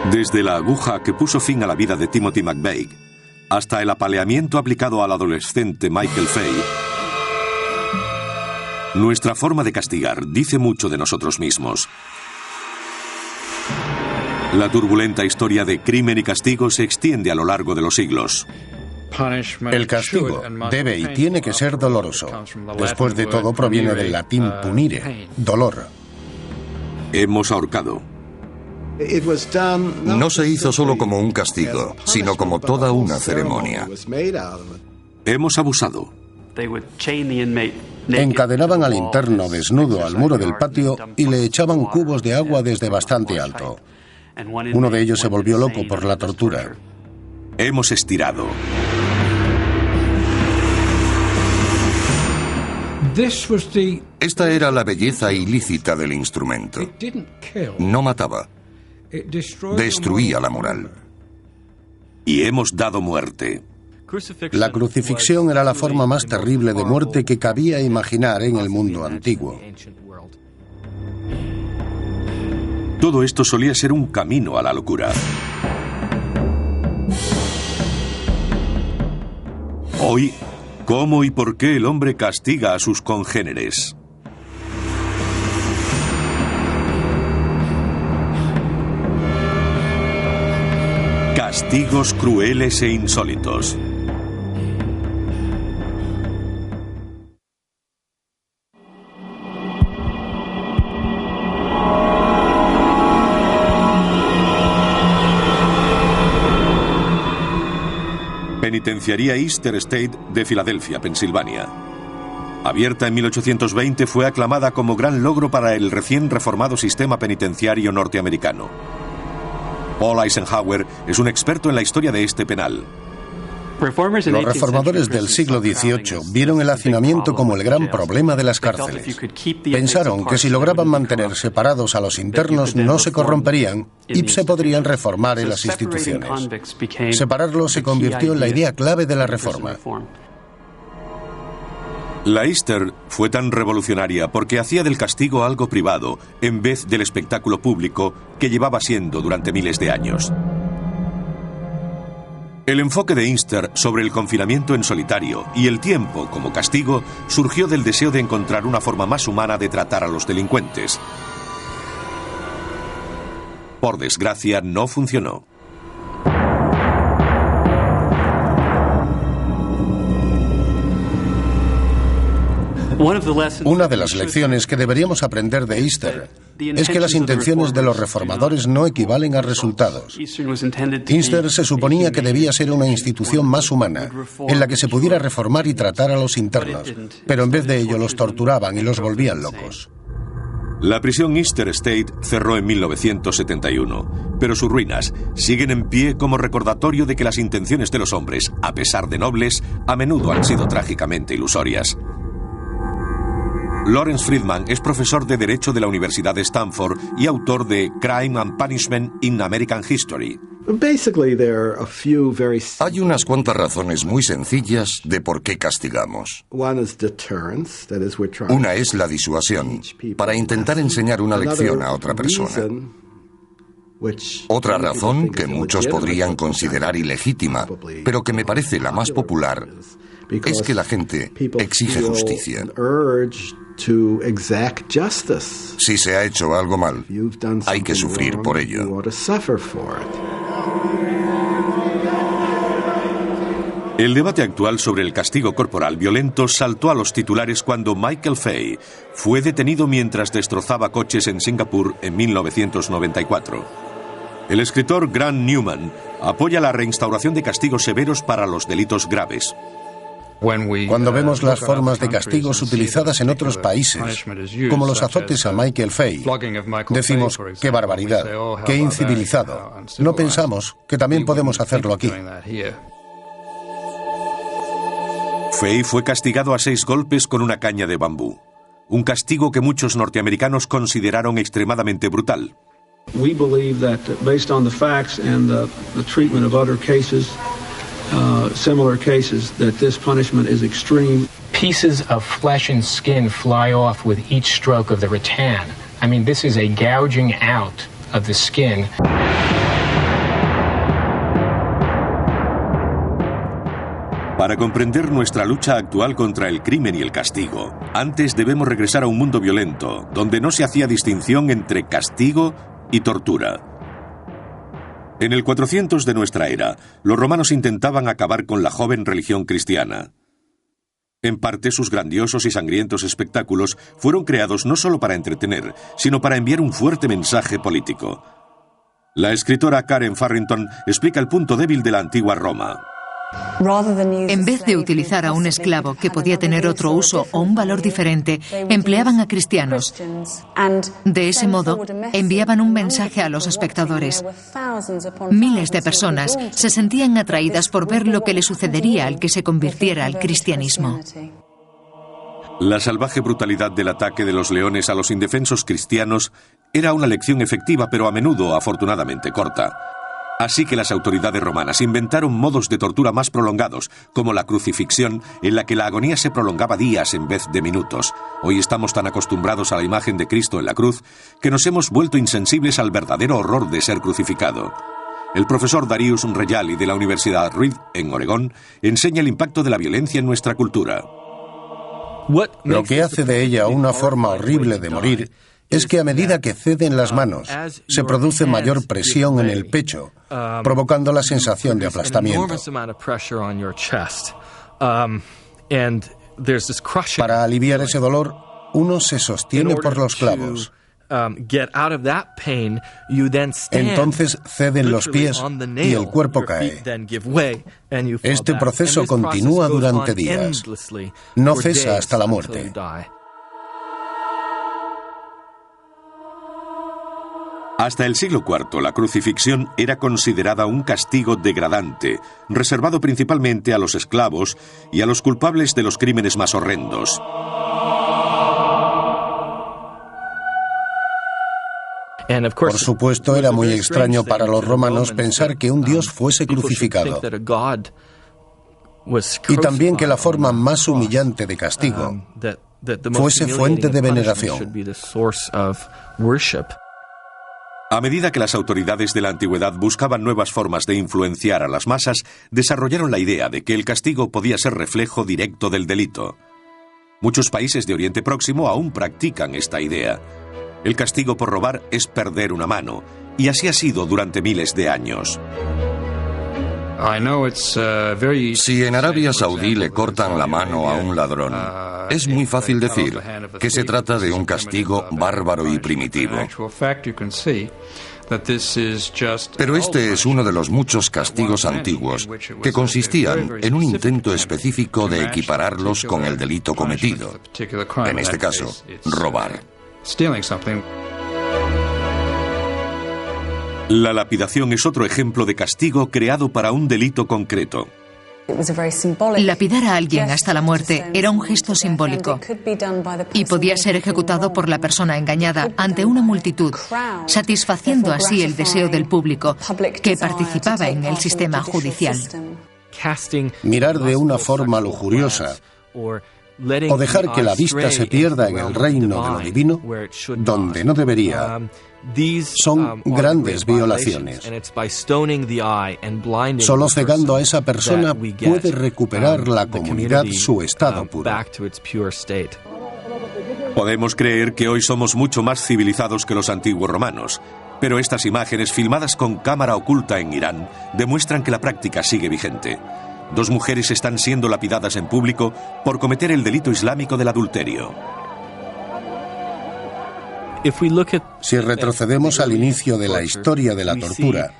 Desde la aguja que puso fin a la vida de Timothy McVeigh hasta el apaleamiento aplicado al adolescente Michael Fay, nuestra forma de castigar dice mucho de nosotros mismos. La turbulenta historia de crimen y castigo se extiende a lo largo de los siglos. El castigo debe y tiene que ser doloroso. Después de todo, proviene del latín punire, dolor. Hemos ahorcado. No se hizo solo como un castigo, sino como toda una ceremonia. Hemos abusado. Encadenaban al interno desnudo al muro del patio y le echaban cubos de agua desde bastante alto. Uno de ellos se volvió loco por la tortura. Hemos estirado. Esta era la belleza ilícita del instrumento. No mataba, destruía la moral. Y hemos dado muerte. La crucifixión era la forma más terrible de muerte que cabía imaginar en el mundo antiguo. Todo esto solía ser un camino a la locura. Hoy, ¿cómo y por qué el hombre castiga a sus congéneres? Castigos crueles e insólitos. Penitenciaría Easter State de Filadelfia, Pensilvania. Abierta en 1820, fue aclamada como gran logro para el recién reformado sistema penitenciario norteamericano. Paul Eisenhower es un experto en la historia de este penal. Los reformadores del siglo XVIII vieron el hacinamiento como el gran problema de las cárceles. Pensaron que si lograban mantener separados a los internos no se corromperían y se podrían reformar en las instituciones. Separarlos se convirtió en la idea clave de la reforma. La Easter fue tan revolucionaria porque hacía del castigo algo privado en vez del espectáculo público que llevaba siendo durante miles de años. El enfoque de Easter sobre el confinamiento en solitario y el tiempo como castigo surgió del deseo de encontrar una forma más humana de tratar a los delincuentes. Por desgracia, no funcionó. Una de las lecciones que deberíamos aprender de Easter es que las intenciones de los reformadores no equivalen a resultados. Easter se suponía que debía ser una institución más humana, en la que se pudiera reformar y tratar a los internos, pero en vez de ello los torturaban y los volvían locos. La prisión Easter State cerró en 1971, pero sus ruinas siguen en pie como recordatorio de que las intenciones de los hombres, a pesar de nobles, a menudo han sido trágicamente ilusorias. Lawrence Friedman es profesor de Derecho de la Universidad de Stanford y autor de Crime and Punishment in American History. Hay unas cuantas razones muy sencillas de por qué castigamos. Una es la disuasión, para intentar enseñar una lección a otra persona. Otra razón, que muchos podrían considerar ilegítima, pero que me parece la más popular, es que la gente exige justicia. Si se ha hecho algo mal, hay que sufrir por ello. El debate actual sobre el castigo corporal violento saltó a los titulares cuando Michael Fay fue detenido mientras destrozaba coches en Singapur en 1994. El escritor Grant Newman apoya la reinstauración de castigos severos para los delitos graves. Cuando vemos las formas de castigos utilizadas en otros países, como los azotes a Michael Fay, decimos, ¡qué barbaridad! ¡Qué incivilizado! No pensamos que también podemos hacerlo aquí. Fay fue castigado a 6 golpes con una caña de bambú, un castigo que muchos norteamericanos consideraron extremadamente brutal. We believe that based on the facts and the treatment of other cases, similar cases, that this punishment is extreme. Pieces of flesh and skin fly off with each stroke of the rattan. I mean, this is a gouging out of the skin. Para comprender nuestra lucha actual contra el crimen y el castigo, antes debemos regresar a un mundo violento, donde no se hacía distinción entre castigo y tortura. En el 400 de nuestra era, los romanos intentaban acabar con la joven religión cristiana. En parte, sus grandiosos y sangrientos espectáculos fueron creados no solo para entretener, sino para enviar un fuerte mensaje político. La escritora Karen Farrington explica el punto débil de la antigua Roma. En vez de utilizar a un esclavo que podía tener otro uso o un valor diferente, empleaban a cristianos. De ese modo, enviaban un mensaje a los espectadores. Miles de personas se sentían atraídas por ver lo que le sucedería al que se convirtiera al cristianismo. La salvaje brutalidad del ataque de los leones a los indefensos cristianos era una lección efectiva, pero a menudo, afortunadamente, corta. Así que las autoridades romanas inventaron modos de tortura más prolongados, como la crucifixión, en la que la agonía se prolongaba días en vez de minutos. Hoy estamos tan acostumbrados a la imagen de Cristo en la cruz que nos hemos vuelto insensibles al verdadero horror de ser crucificado. El profesor Darius Rejali de la Universidad Reed, en Oregón, enseña el impacto de la violencia en nuestra cultura. Lo que hace de ella una forma horrible de morir es que a medida que ceden las manos, se produce mayor presión en el pecho, provocando la sensación de aplastamiento. Para aliviar ese dolor, uno se sostiene por los clavos. Entonces ceden los pies y el cuerpo cae. Este proceso continúa durante días. No cesa hasta la muerte. Hasta el siglo IV, la crucifixión era considerada un castigo degradante, reservado principalmente a los esclavos y a los culpables de los crímenes más horrendos. Por supuesto, era muy extraño para los romanos pensar que un dios fuese crucificado. Y también que la forma más humillante de castigo fuese fuente de veneración. A medida que las autoridades de la antigüedad buscaban nuevas formas de influenciar a las masas, desarrollaron la idea de que el castigo podía ser reflejo directo del delito. Muchos países de Oriente Próximo aún practican esta idea. El castigo por robar es perder una mano, y así ha sido durante miles de años. Si en Arabia Saudí le cortan la mano a un ladrón, es muy fácil decir que se trata de un castigo bárbaro y primitivo. Pero este es uno de los muchos castigos antiguos que consistían en un intento específico de equipararlos con el delito cometido. En este caso, robar. La lapidación es otro ejemplo de castigo creado para un delito concreto. Lapidar a alguien hasta la muerte era un gesto simbólico y podía ser ejecutado por la persona engañada ante una multitud, satisfaciendo así el deseo del público que participaba en el sistema judicial. Mirar de una forma lujuriosa o dejar que la vista se pierda en el reino de lo divino, donde no debería, son grandes violaciones. Solo cegando a esa persona puede recuperar la comunidad su estado puro. Podemos creer que hoy somos mucho más civilizados que los antiguos romanos, pero estas imágenes filmadas con cámara oculta en Irán demuestran que la práctica sigue vigente. 2 mujeres están siendo lapidadas en público por cometer el delito islámico del adulterio. Si retrocedemos al inicio de la historia de la tortura,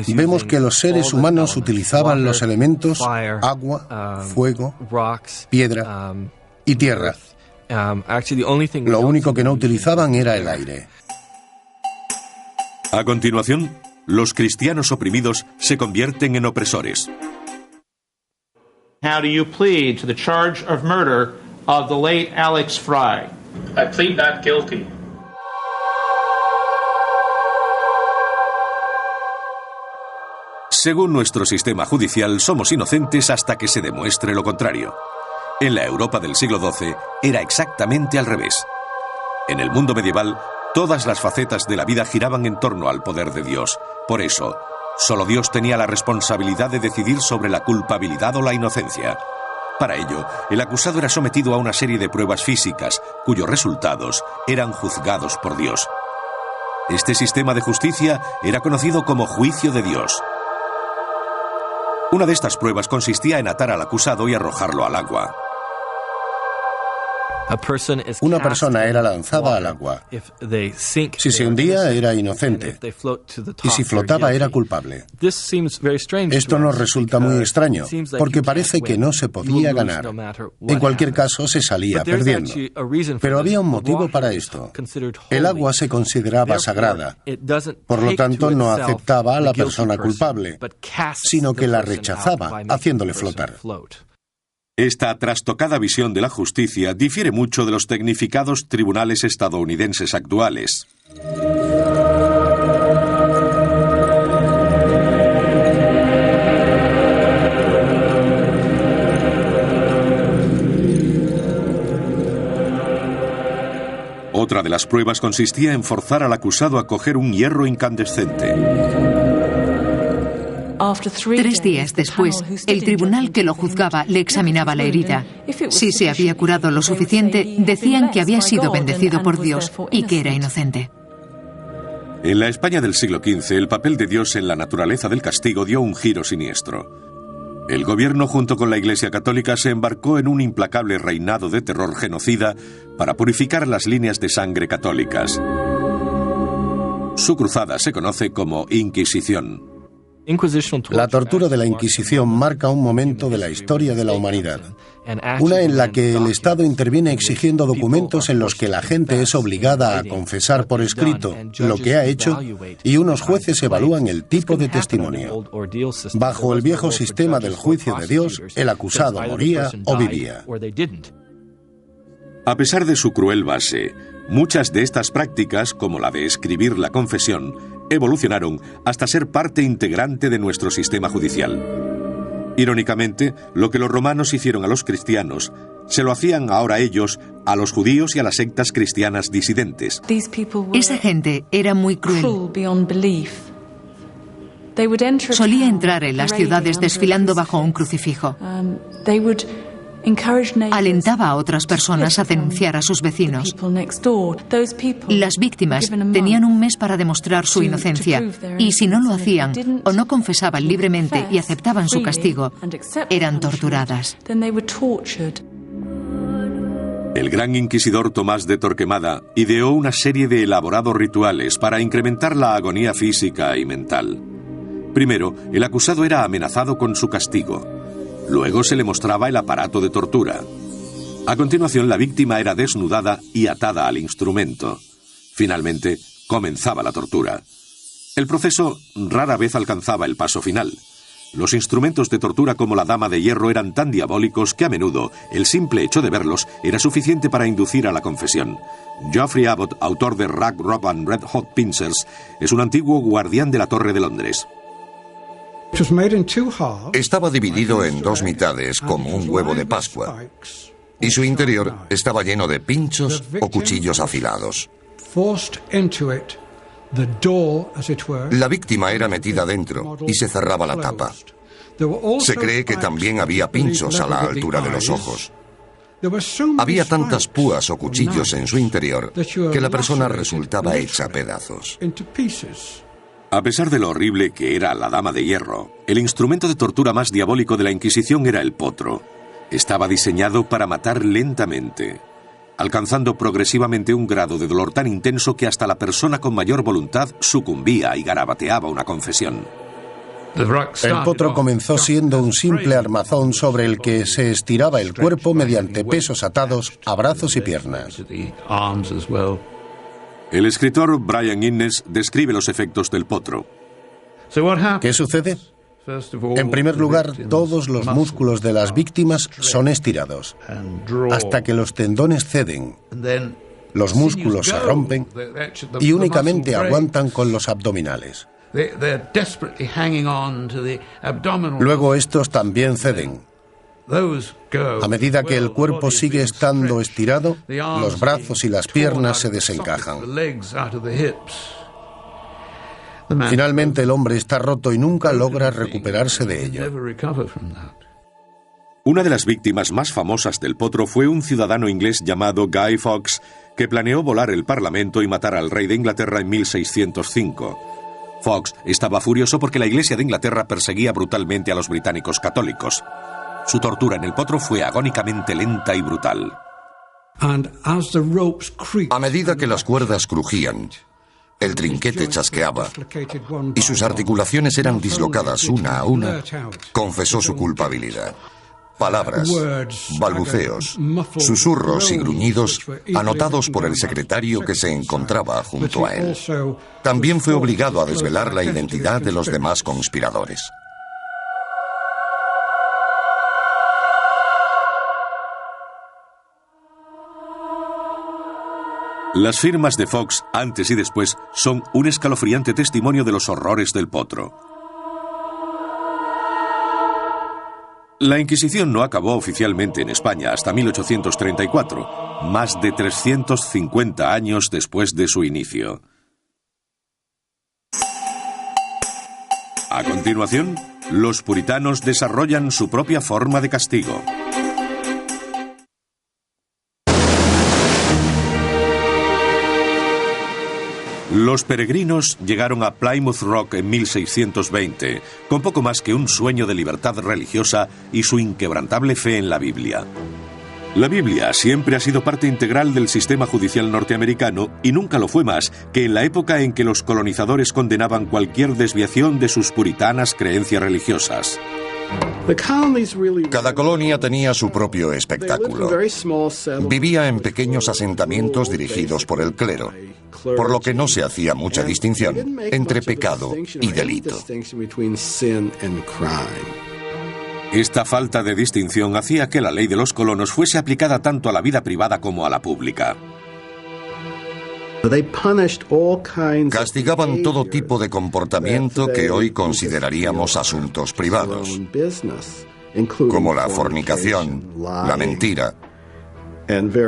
vemos que los seres humanos utilizaban los elementos agua, fuego, piedra y tierra. Lo único que no utilizaban era el aire. A continuación, los cristianos oprimidos se convierten en opresores. How do you plead to the charge of murder of the late Alex Fry? I plead not guilty. Según nuestro sistema judicial, somos inocentes hasta que se demuestre lo contrario. En la Europa del siglo XII era exactamente al revés. En el mundo medieval, todas las facetas de la vida giraban en torno al poder de Dios. Por eso, Solo Dios tenía la responsabilidad de decidir sobre la culpabilidad o la inocencia. Para ello, el acusado era sometido a una serie de pruebas físicas, cuyos resultados eran juzgados por Dios. Este sistema de justicia era conocido como juicio de Dios. Una de estas pruebas consistía en atar al acusado y arrojarlo al agua. Una persona era lanzada al agua. Si se hundía, era inocente. Y si flotaba, era culpable. Esto nos resulta muy extraño, porque parece que no se podía ganar. En cualquier caso, se salía perdiendo. Pero había un motivo para esto. El agua se consideraba sagrada. Por lo tanto, no aceptaba a la persona culpable, sino que la rechazaba, haciéndole flotar. Esta trastocada visión de la justicia difiere mucho de los tecnificados tribunales estadounidenses actuales. Otra de las pruebas consistía en forzar al acusado a coger un hierro incandescente. 3 días después, el tribunal que lo juzgaba le examinaba la herida. Si se había curado lo suficiente, decían que había sido bendecido por Dios y que era inocente. En la España del siglo XV, el papel de Dios en la naturaleza del castigo dio un giro siniestro. El gobierno, junto con la Iglesia Católica, se embarcó en un implacable reinado de terror genocida para purificar las líneas de sangre católicas. Su cruzada se conoce como Inquisición. La tortura de la Inquisición marca un momento de la historia de la humanidad. Una en la que el Estado interviene exigiendo documentos en los que la gente es obligada a confesar por escrito lo que ha hecho y unos jueces evalúan el tipo de testimonio. Bajo el viejo sistema del juicio de Dios, el acusado moría o vivía. A pesar de su cruel base, muchas de estas prácticas, como la de escribir la confesión, evolucionaron hasta ser parte integrante de nuestro sistema judicial. Irónicamente, lo que los romanos hicieron a los cristianos, se lo hacían ahora ellos a los judíos y a las sectas cristianas disidentes. Esa gente era muy cruel. Solía entrar en las ciudades desfilando bajo un crucifijo. Alentaba a otras personas a denunciar a sus vecinos. Las víctimas tenían un mes para demostrar su inocencia, y si no lo hacían o no confesaban libremente y aceptaban su castigo, eran torturadas. El gran inquisidor Tomás de Torquemada ideó una serie de elaborados rituales para incrementar la agonía física y mental. Primero, el acusado era amenazado con su castigo. Luego se le mostraba el aparato de tortura. A continuación, la víctima era desnudada y atada al instrumento. Finalmente, comenzaba la tortura. El proceso rara vez alcanzaba el paso final. Los instrumentos de tortura como la dama de hierro eran tan diabólicos que a menudo el simple hecho de verlos era suficiente para inducir a la confesión. Geoffrey Abbott, autor de Rag, Rob and Red Hot Pincers, es un antiguo guardián de la Torre de Londres. Estaba dividido en 2 mitades como un huevo de Pascua, y su interior estaba lleno de pinchos o cuchillos afilados. La víctima era metida dentro y se cerraba la tapa. Se cree que también había pinchos a la altura de los ojos. Había tantas púas o cuchillos en su interior que la persona resultaba hecha pedazos. A pesar de lo horrible que era la dama de hierro, el instrumento de tortura más diabólico de la Inquisición era el potro. Estaba diseñado para matar lentamente, alcanzando progresivamente un grado de dolor tan intenso que hasta la persona con mayor voluntad sucumbía y garabateaba una confesión. El potro comenzó siendo un simple armazón sobre el que se estiraba el cuerpo mediante pesos atados a brazos y piernas. El escritor Brian Innes describe los efectos del potro. ¿Qué sucede? En primer lugar, todos los músculos de las víctimas son estirados, hasta que los tendones ceden, los músculos se rompen y únicamente aguantan con los abdominales. Luego estos también ceden. A medida que el cuerpo sigue estando estirado, los brazos y las piernas se desencajan. Finalmente el hombre está roto y nunca logra recuperarse de ello. Una de las víctimas más famosas del potro fue un ciudadano inglés llamado Guy Fawkes, que planeó volar el Parlamento y matar al rey de Inglaterra en 1605. Fawkes estaba furioso porque la Iglesia de Inglaterra perseguía brutalmente a los británicos católicos. Su tortura en el potro fue agónicamente lenta y brutal. A medida que las cuerdas crujían, el trinquete chasqueaba y sus articulaciones eran dislocadas una a una, confesó su culpabilidad. Palabras, balbuceos, susurros y gruñidos anotados por el secretario que se encontraba junto a él. También fue obligado a desvelar la identidad de los demás conspiradores. Las firmas de Fawkes, antes y después, son un escalofriante testimonio de los horrores del potro. La Inquisición no acabó oficialmente en España hasta 1834, más de 350 años después de su inicio. A continuación, los puritanos desarrollan su propia forma de castigo. Los peregrinos llegaron a Plymouth Rock en 1620, con poco más que un sueño de libertad religiosa y su inquebrantable fe en la Biblia. La Biblia siempre ha sido parte integral del sistema judicial norteamericano y nunca lo fue más que en la época en que los colonizadores condenaban cualquier desviación de sus puritanas creencias religiosas. Cada colonia tenía su propio espectáculo. Vivía en pequeños asentamientos dirigidos por el clero, por lo que no se hacía mucha distinción entre pecado y delito. Esta falta de distinción hacía que la ley de los colonos fuese aplicada tanto a la vida privada como a la pública. Castigaban todo tipo de comportamiento que hoy consideraríamos asuntos privados, como la fornicación, la mentira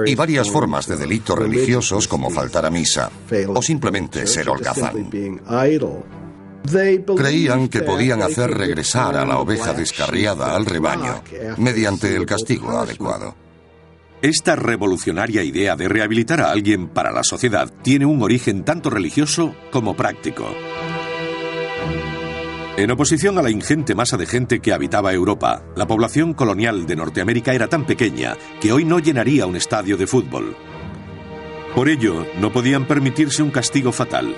y varias formas de delitos religiosos como faltar a misa o simplemente ser holgazán. Creían que podían hacer regresar a la oveja descarriada al rebaño mediante el castigo adecuado. Esta revolucionaria idea de rehabilitar a alguien para la sociedad tiene un origen tanto religioso como práctico. En oposición a la ingente masa de gente que habitaba Europa, la población colonial de Norteamérica era tan pequeña que hoy no llenaría un estadio de fútbol. Por ello, no podían permitirse un castigo fatal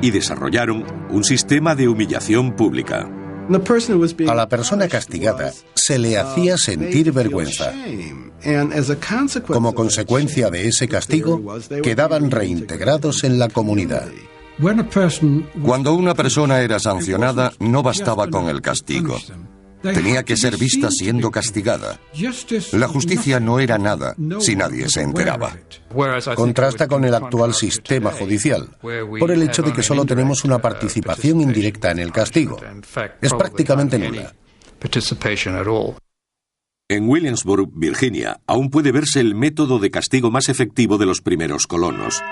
y desarrollaron un sistema de humillación pública. A la persona castigada se le hacía sentir vergüenza. Como consecuencia de ese castigo, quedaban reintegrados en la comunidad. Cuando una persona era sancionada, no bastaba con el castigo. Tenía que ser vista siendo castigada. La justicia no era nada si nadie se enteraba. Contrasta con el actual sistema judicial, por el hecho de que solo tenemos una participación indirecta en el castigo. Es prácticamente nula. En Williamsburg, Virginia, aún puede verse el método de castigo más efectivo de los primeros colonos: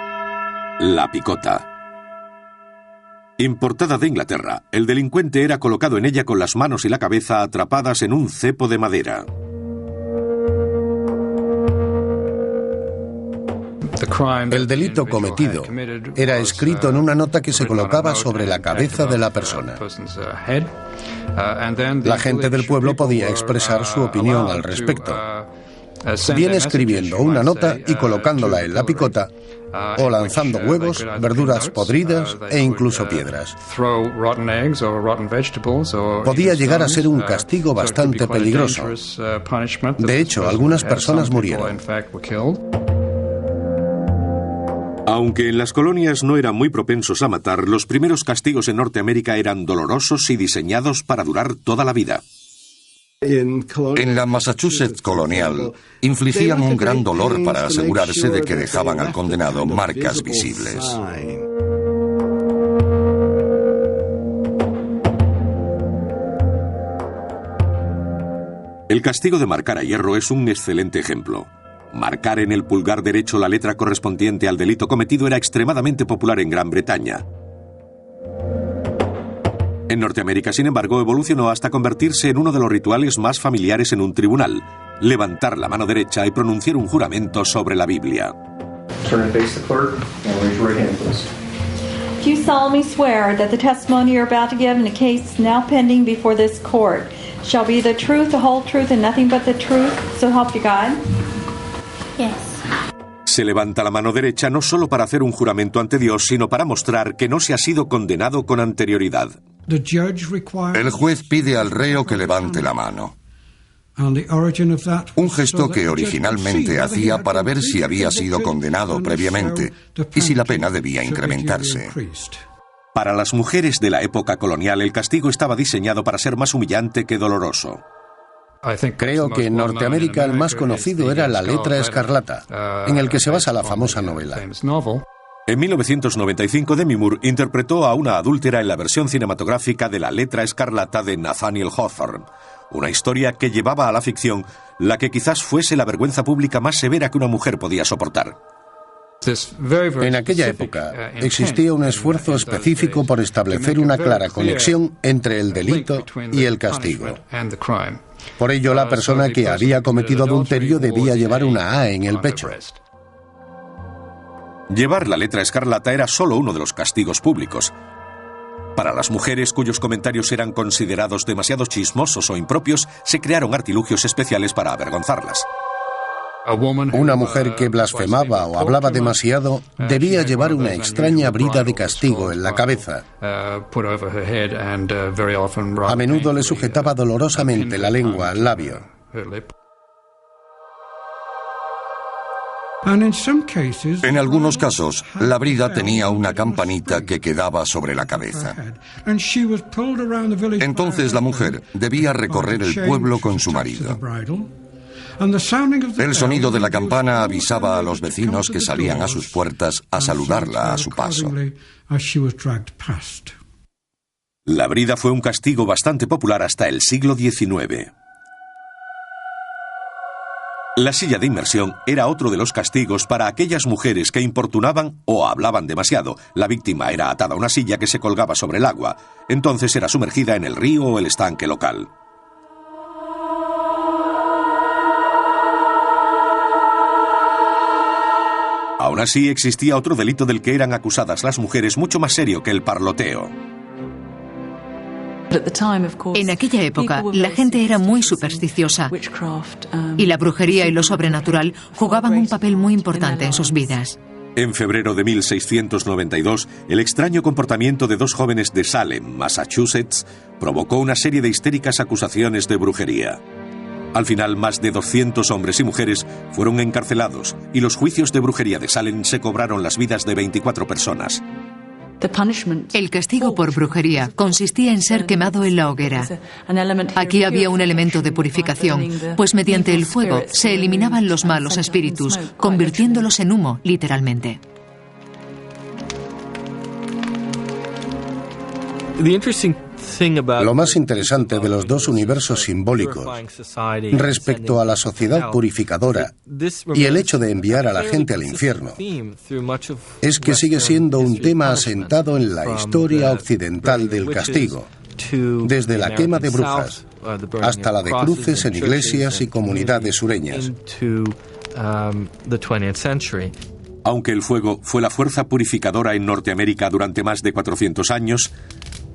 la picota. Importada de Inglaterra, el delincuente era colocado en ella con las manos y la cabeza atrapadas en un cepo de madera. El delito cometido era escrito en una nota que se colocaba sobre la cabeza de la persona. La gente del pueblo podía expresar su opinión al respecto, bien escribiendo una nota y colocándola en la picota, o lanzando huevos, verduras podridas e incluso piedras. Podía llegar a ser un castigo bastante peligroso. De hecho, algunas personas murieron. Aunque en las colonias no eran muy propensos a matar, los primeros castigos en Norteamérica eran dolorosos y diseñados para durar toda la vida. En la Massachusetts colonial, infligían un gran dolor para asegurarse de que dejaban al condenado marcas visibles. El castigo de marcar a hierro es un excelente ejemplo. Marcar en el pulgar derecho la letra correspondiente al delito cometido era extremadamente popular en Gran Bretaña. En Norteamérica, sin embargo, evolucionó hasta convertirse en uno de los rituales más familiares en un tribunal: levantar la mano derecha y pronunciar un juramento sobre la Biblia. Do you solemnly swear that the testimony you're about to give in a case now pending before this court shall be the truth, the whole truth, and nothing but the truth, so help you God? Yes. Se levanta la mano derecha no solo para hacer un juramento ante Dios, sino para mostrar que no se ha sido condenado con anterioridad. El juez pide al reo que levante la mano. Un gesto que originalmente hacía para ver si había sido condenado previamente y si la pena debía incrementarse. Para las mujeres de la época colonial, el castigo estaba diseñado para ser más humillante que doloroso. Creo que en Norteamérica el más conocido era La letra escarlata, en el que se basa la famosa novela. En 1995, Demi Moore interpretó a una adúltera en la versión cinematográfica de La letra escarlata de Nathaniel Hawthorne, una historia que llevaba a la ficción la que quizás fuese la vergüenza pública más severa que una mujer podía soportar. En aquella época existía un esfuerzo específico por establecer una clara conexión entre el delito y el castigo. Por ello, la persona que había cometido adulterio debía llevar una A en el pecho. Llevar la letra escarlata era solo uno de los castigos públicos. Para las mujeres cuyos comentarios eran considerados demasiado chismosos o impropios, se crearon artilugios especiales para avergonzarlas. Una mujer que blasfemaba o hablaba demasiado debía llevar una extraña brida de castigo en la cabeza. A menudo le sujetaba dolorosamente la lengua al labio. En algunos casos, la brida tenía una campanita que quedaba sobre la cabeza. Entonces la mujer debía recorrer el pueblo con su marido. El sonido de la campana avisaba a los vecinos que salían a sus puertas a saludarla a su paso. La brida fue un castigo bastante popular hasta el siglo XIX. La silla de inmersión era otro de los castigos para aquellas mujeres que importunaban o hablaban demasiado. La víctima era atada a una silla que se colgaba sobre el agua. Entonces era sumergida en el río o el estanque local. Aún así, existía otro delito del que eran acusadas las mujeres mucho más serio que el parloteo. En aquella época, la gente era muy supersticiosa y la brujería y lo sobrenatural jugaban un papel muy importante en sus vidas. En febrero de 1692, el extraño comportamiento de dos jóvenes de Salem, Massachusetts, provocó una serie de histéricas acusaciones de brujería. Al final, más de 200 hombres y mujeres fueron encarcelados y los juicios de brujería de Salem se cobraron las vidas de 24 personas. El castigo por brujería consistía en ser quemado en la hoguera. Aquí había un elemento de purificación, pues mediante el fuego se eliminaban los malos espíritus, convirtiéndolos en humo, literalmente. Lo más interesante de los dos universos simbólicos respecto a la sociedad purificadora y el hecho de enviar a la gente al infierno es que sigue siendo un tema asentado en la historia occidental del castigo, desde la quema de brujas hasta la de cruces en iglesias y comunidades sureñas. Aunque el fuego fue la fuerza purificadora en Norteamérica durante más de 400 años,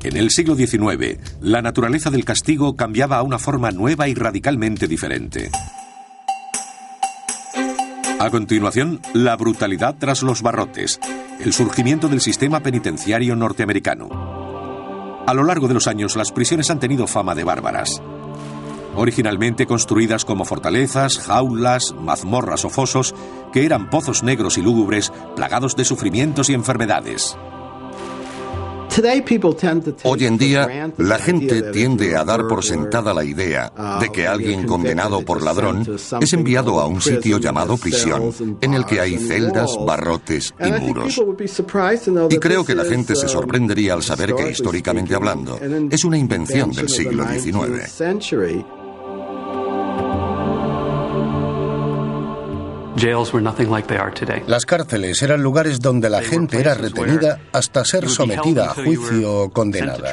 en el siglo XIX, la naturaleza del castigo cambiaba a una forma nueva y radicalmente diferente. A continuación, la brutalidad tras los barrotes, el surgimiento del sistema penitenciario norteamericano. A lo largo de los años, las prisiones han tenido fama de bárbaras. Originalmente construidas como fortalezas, jaulas, mazmorras o fosos, que eran pozos negros y lúgubres, plagados de sufrimientos y enfermedades. Hoy en día, la gente tiende a dar por sentada la idea de que alguien condenado por ladrón es enviado a un sitio llamado prisión, en el que hay celdas, barrotes y muros. Y creo que la gente se sorprendería al saber que, históricamente hablando, es una invención del siglo XIX. Las cárceles eran lugares donde la gente era retenida hasta ser sometida a juicio o condenada.